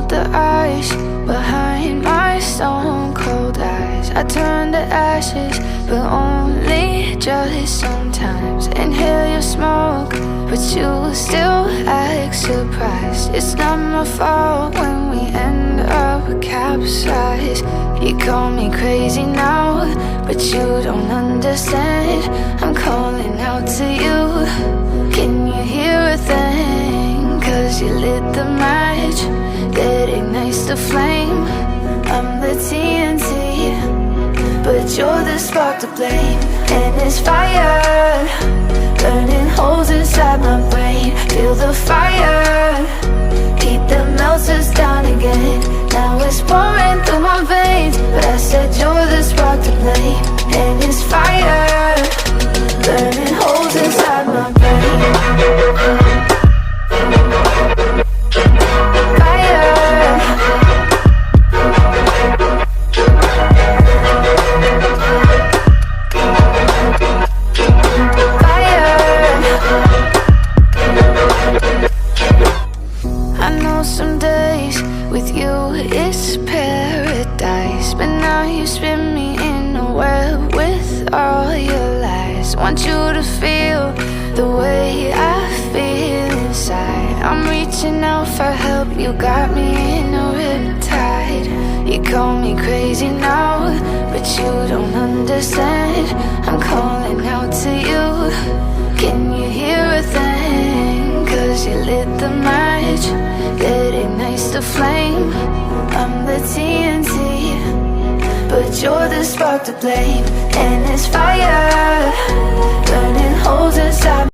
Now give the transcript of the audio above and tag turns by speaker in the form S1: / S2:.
S1: melt the ice behind my stone cold eyes. I turn to ashes, but only just sometimes. Inhale your smoke, but you still act surprised. It's not my fault when we end up capsized. You call me crazy now, but you don't understand. I'm calling out to you. Can you hear a thing? 'Cause you lit the match that ignites the flame. I'm the TNT, but you're the spark to blame. And it's fire burning holes inside my brain. Feel the fire, heat that melts us down again. Now it's pouring through my veins, but I said you're the spark to blame. And it's fire burning holes inside my brain. Some days with you it's paradise, but now you spin me in a web with all your lies. Want you to feel the way I feel inside. I'm reaching out for help, you got me in a riptide. You call me crazy now, but you don't understand. I'm calling out to you. Can you hear a thing? 'Cause you lit the match that ignites the flame. I'm the TNT, but you're the spark to blame. And it's fire